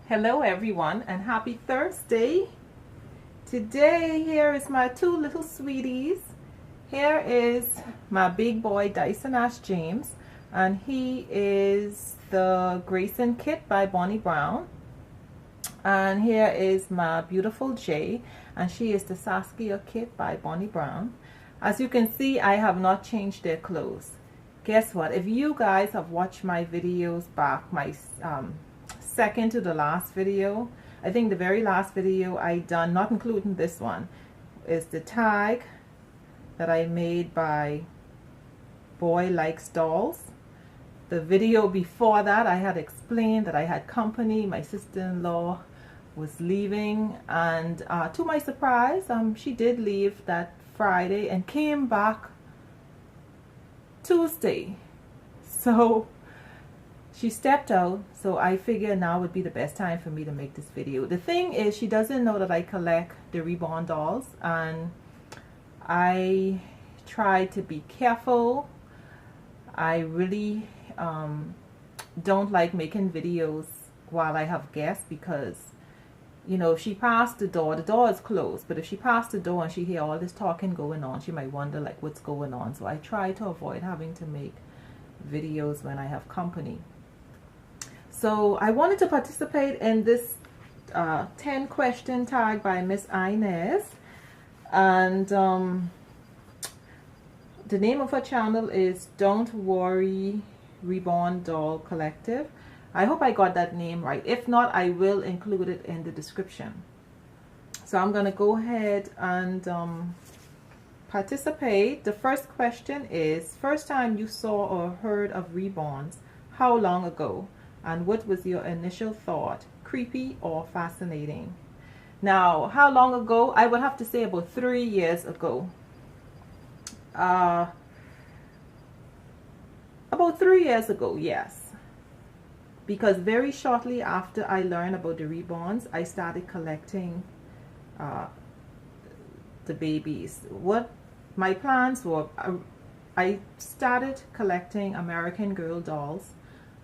Hello everyone and happy Thursday. Today here is my two little sweeties. Here is my big boy Dyson Ash James, and he is the Grayson Kit by Bonnie Brown. And here is my beautiful Jay, and she is the Saskia Kit by Bonnie Brown. As you can see, I have not changed their clothes. Guess what? If you guys have watched my videos back, my second to the last video, I think the very last video I done, not including this one, is the tag that I made by Boy Likes Dolls. The video before that, I had explained that I had company. My sister-in-law was leaving, and to my surprise, she did leave that Friday and came back Tuesday. So she stepped out, so I figured now would be the best time for me to make this video. The thing is, she doesn't know that I collect the reborn dolls, and I try to be careful. I really don't like making videos while I have guests, because you know, if she passed the door is closed, but if she passed the door and she hear all this talking going on, she might wonder like what's going on. So I try to avoid having to make videos when I have company. So I wanted to participate in this 10 question tag by Miss Inez, and the name of her channel is Don't Worry Reborn Doll Collective. I hope I got that name right. If not, I will include it in the description. So I'm gonna go ahead and participate. The first question is, first time you saw or heard of reborns, how long ago? And what was your initial thought? Creepy or fascinating? Now, how long ago? I would have to say about 3 years ago. About 3 years ago, yes. Because very shortly after I learned about the reborns, I started collecting the babies. What my plans were, I started collecting American Girl dolls.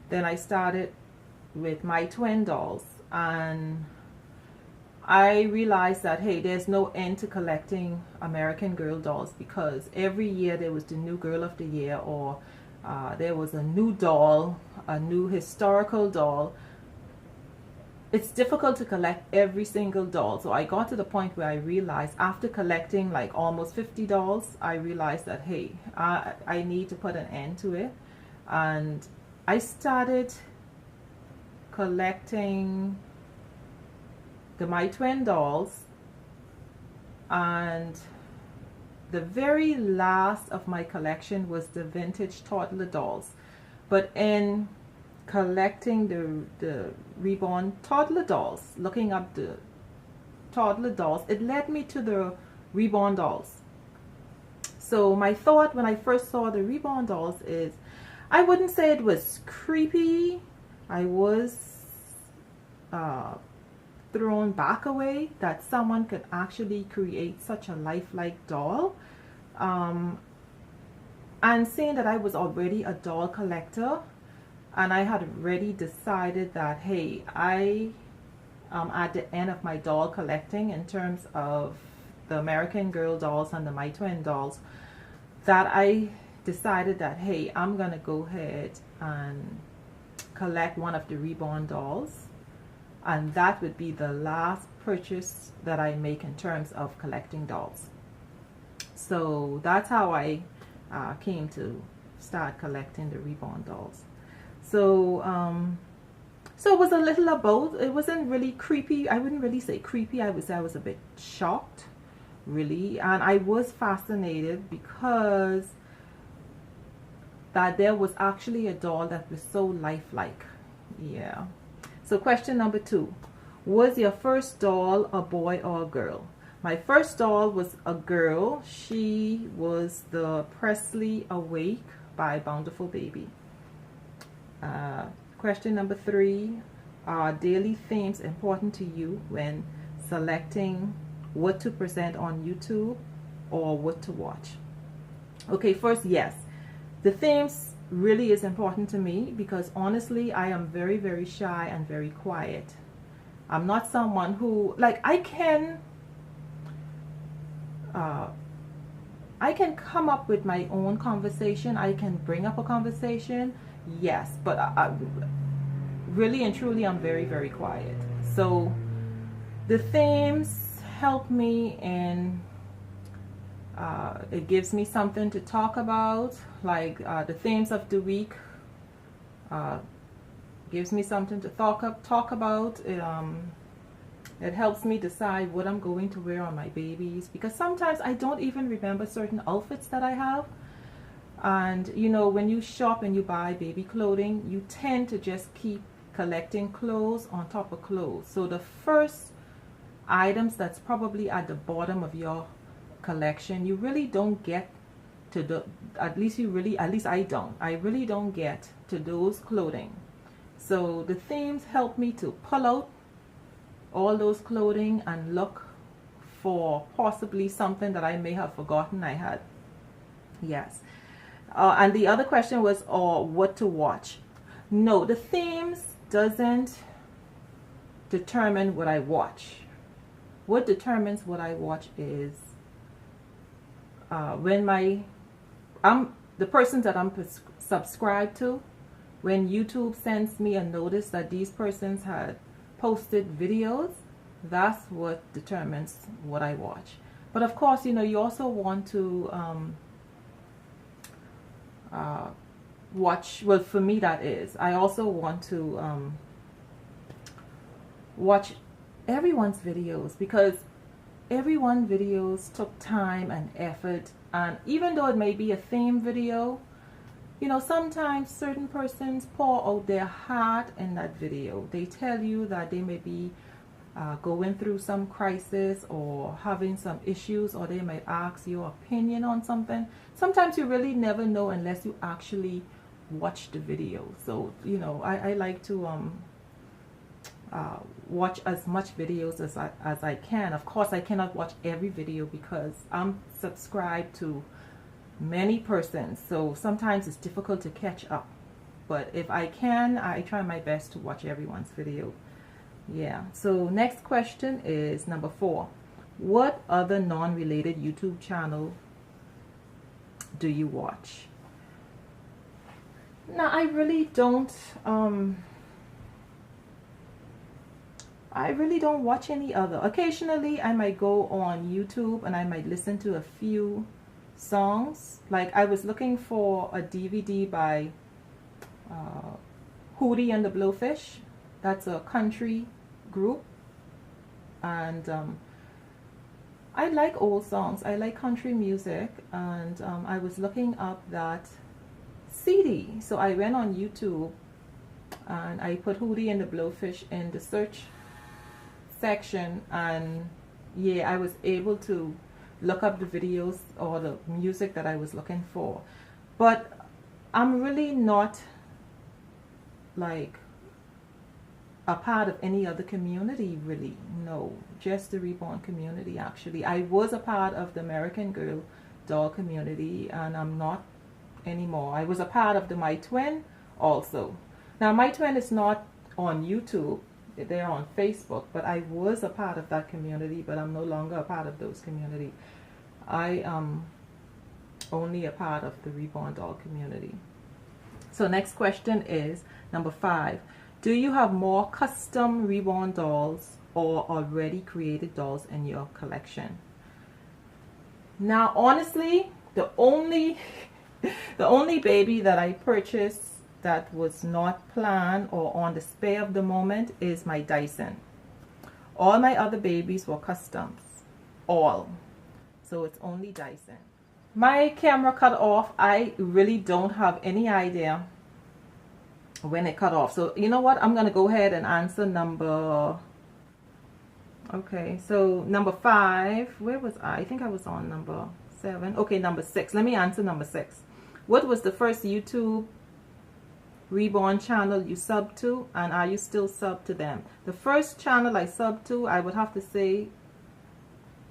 Then I started with my twin dolls, and I realized that, hey, there's no end to collecting American Girl dolls, because every year there was the new Girl of the Year, or there was a new doll, a new historical doll. It's difficult to collect every single doll. So I got to the point where I realized, after collecting like almost 50 dolls, I realized that, hey, I need to put an end to it. And I started collecting my twin dolls, and the very last of my collection was the vintage toddler dolls. But in collecting the reborn toddler dolls, looking up the toddler dolls, it led me to the reborn dolls. So my thought when I first saw the reborn dolls is, I wouldn't say it was creepy. I was thrown back away that someone could actually create such a lifelike doll. And seeing that I was already a doll collector, and I had already decided that, hey, I am at the end of my doll collecting in terms of the American Girl dolls and the My Twin dolls, that I decided that, hey, I'm gonna go ahead and collect one of the reborn dolls, and that would be the last purchase that I make in terms of collecting dolls. So that's how I came to start collecting the reborn dolls. So so it was a little of both. It wasn't really creepy. I wouldn't really say creepy. I would say I was a bit shocked, really, and I was fascinated because that there was actually a doll that was so lifelike. Yeah. So question number 2, was your first doll a boy or a girl? My first doll was a girl. She was the Presley Awake by Bountiful Baby. Question number 3, are daily themes important to you when selecting what to present on YouTube or what to watch? Okay, first, yes. The themes really is important to me because honestly, I am very, very shy and very quiet. I'm not someone who, like, I can come up with my own conversation. I can bring up a conversation, yes, but really and truly, I'm very, very quiet. So the themes help me in, it gives me something to talk about, like the themes of the week gives me something to talk about. It helps me decide what I'm going to wear on my babies, because sometimes I don't even remember certain outfits that I have. And you know, when you shop and you buy baby clothing, you tend to just keep collecting clothes on top of clothes. So the first items that's probably at the bottom of your collection, you really don't get to the, at least I really don't get to those clothing. So the themes help me to pull out all those clothing and look for possibly something that I may have forgotten I had. Yes. And the other question was, what to watch. No, the themes doesn't determine what I watch. What determines what I watch is when the persons that I'm subscribed to, when YouTube sends me a notice that these persons had posted videos, that's what determines what I watch. But of course, you know, you also want to watch, well, for me that is, I also want to watch everyone's videos, because everyone's videos took time and effort. And even though it may be a theme video, you know, sometimes certain persons pour out their heart in that video. They tell you that they may be going through some crisis or having some issues, or they might ask your opinion on something. Sometimes you really never know unless you actually watch the video. So, you know, I like to watch as much videos as I can. Of course, I cannot watch every video because I'm subscribed to many persons, so sometimes it's difficult to catch up. But if I can, I try my best to watch everyone's video. Yeah. So next question is number 4. What other non-related YouTube channel do you watch? Now, I really don't watch any other. Occasionally I might go on YouTube and I might listen to a few songs. Like, I was looking for a DVD by Hootie and the Blowfish. That's a country group, and I like old songs. I like country music, and I was looking up that CD. So I went on YouTube and I put Hootie and the Blowfish in the search section, and yeah, I was able to look up the videos or the music that I was looking for. But I'm really not like a part of any other community, really. No, just the Reborn community. Actually, I was a part of the American Girl doll community, and I'm not anymore. I was a part of the My Twin also. Now, My Twin is not on YouTube, they're on Facebook, but I was a part of that community, but I'm no longer a part of those community. I am only a part of the Reborn doll community. So next question is number 5. Do you have more custom Reborn dolls or already created dolls in your collection? Now, honestly, the only baby that I purchased that was not planned or on the spare of the moment is my Dyson. All my other babies were customs, all. So it's only Dyson. My camera cut off. I really don't have any idea when it cut off. So you know what? I'm going to go ahead and answer number... Okay, so number 5. Where was I? I think I was on number 7. Okay, number 6. Let me answer number 6. What was the first YouTube Reborn channel you subbed to, and are you still subbed to them? The first channel I subbed to, I would have to say,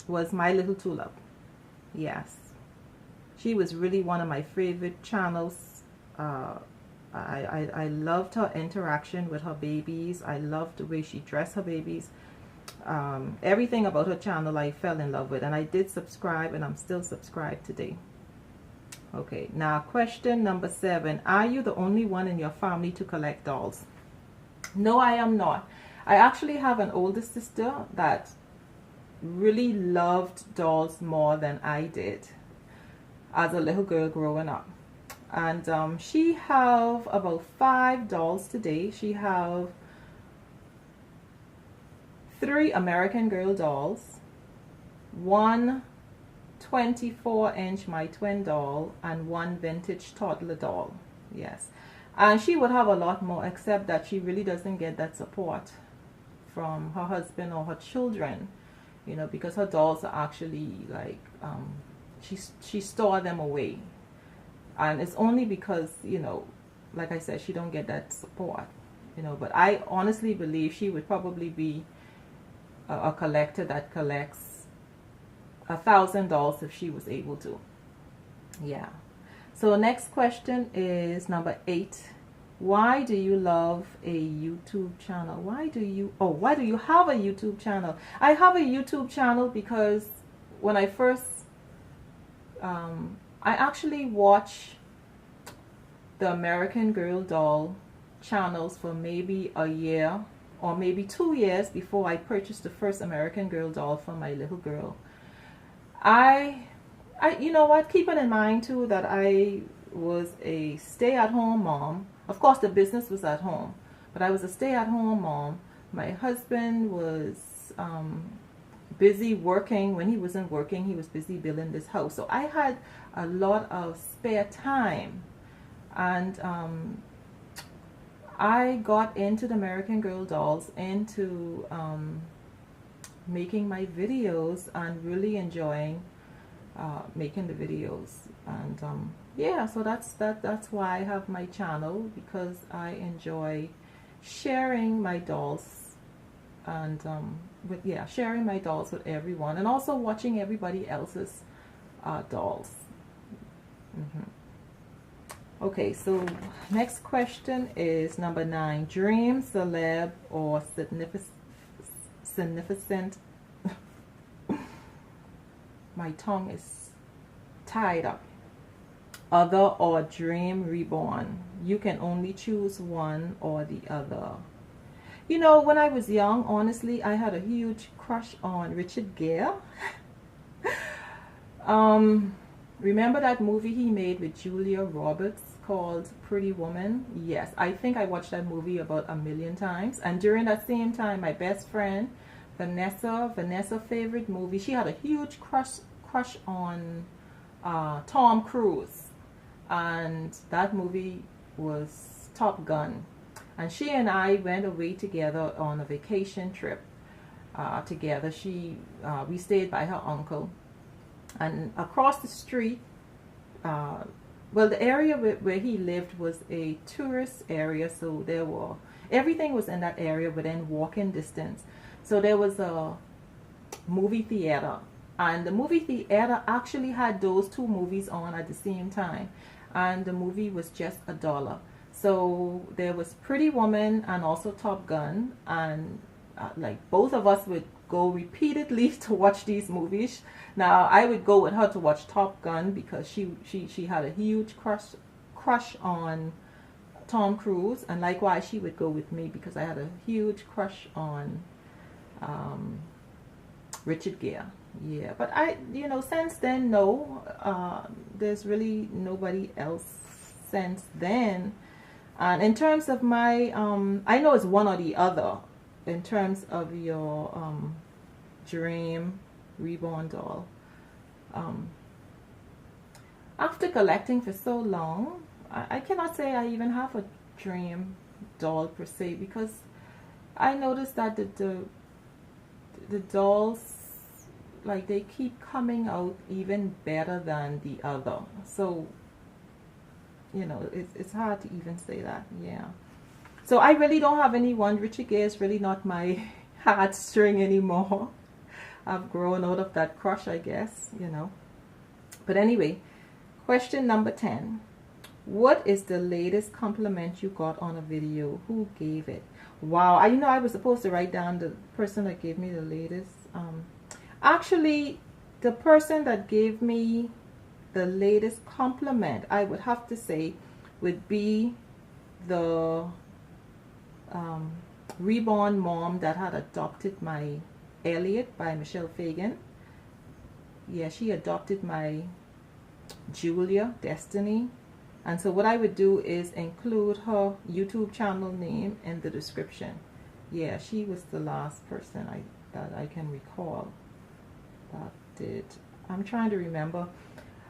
was My Little Tulip. Yes, she was really one of my favorite channels I loved her interaction with her babies. I loved the way she dressed her babies. Everything about her channel I fell in love with, and I did subscribe, and I'm still subscribed today. Okay, now question number 7. Are you the only one in your family to collect dolls? No, I am not. I actually have an older sister that really loved dolls more than I did as a little girl growing up. And she have about 5 dolls today. She have 3 American Girl dolls, 1 24-inch My Twin doll, and 1 vintage toddler doll. Yes, and she would have a lot more, except that she really doesn't get that support from her husband or her children, you know, because her dolls are actually like she store them away, and it's only because, you know, like I said, she don't get that support, you know. But I honestly believe she would probably be a collector that collects 1,000 dolls if she was able to. Yeah. So next question is number 8. Why do you love a YouTube channel? Why do you have a YouTube channel? I have a YouTube channel because when I first I actually watch the American Girl doll channels for maybe a year or maybe 2 years before I purchased the first American Girl doll for my little girl. I you know what, keep it in mind too that I was a stay-at-home mom. Of course the business was at home, but I was a stay-at-home mom. My husband was busy working. When he wasn't working, he was busy building this house, so I had a lot of spare time. And I got into the American Girl dolls, into making my videos, and really enjoying making the videos. And yeah, so that's why I have my channel, because I enjoy sharing my dolls, and sharing my dolls with everyone, and also watching everybody else's dolls. Okay, so next question is number 9. Dream, celeb, or significant my tongue is tied up. Other or dream reborn. You can only choose one or the other. You know, when I was young, honestly, I had a huge crush on Richard Gere. Remember that movie he made with Julia Roberts called Pretty Woman? Yes, I think I watched that movie about 1,000,000 times. And during that same time, my best friend Vanessa favorite movie, she had a huge crush on Tom Cruise, and that movie was Top Gun. And she and I went away together on a vacation trip together. We stayed by her uncle, and across the street, well, the area where he lived was a tourist area, so everything was in that area within walking distance. So there was a movie theater, and the movie theater actually had those 2 movies on at the same time, and the movie was just $1. So there was Pretty Woman and also Top Gun, and like both of us would go repeatedly to watch these movies. Now I would go with her to watch Top Gun because she had a huge crush on Tom Cruise, and likewise she would go with me because I had a huge crush on Richard Gere. Yeah, but since then, no, there's really nobody else since then. And in terms of my I know it's one or the other. In terms of your dream reborn doll, after collecting for so long, I cannot say I even have a dream doll per se, because I noticed that the dolls, like, they keep coming out even better than the other. So, you know, it's hard to even say that. Yeah. So I really don't have anyone. Richard Gere is really not my heartstring anymore. I've grown out of that crush, I guess, you know. But anyway, question number 10. What is the latest compliment you got on a video? Who gave it? Wow, I was supposed to write down the person that gave me the latest. Actually, the person that gave me the latest compliment, I would have to say, would be the reborn mom that had adopted my Elliot by Michelle Fagan. Yeah, she adopted my Julia Destiny. And so what I would do is include her YouTube channel name in the description. Yeah, she was the last person that I can recall that did. I'm trying to remember.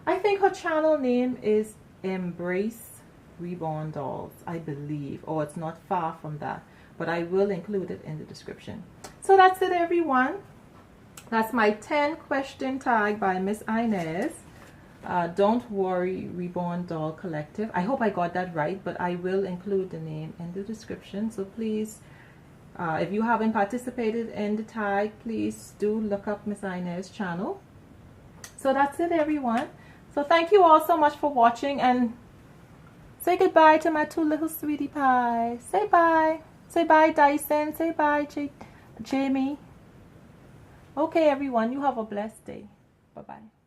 I think her channel name is Embrace Reborn Dolls, I believe. Or it's not far from that. But I will include it in the description. So that's it, everyone. That's my 10 question tag by Miss Inez. Don't Worry Reborn Doll Collective. I hope I got that right, but I will include the name in the description. So please, if you haven't participated in the tag, please do look up Miss Inez's channel. So that's it, everyone. So thank you all so much for watching, and say goodbye to my two little sweetie pies. Say bye. Say bye, Dyson. Say bye, Jamie. Okay, everyone. You have a blessed day. Bye-bye.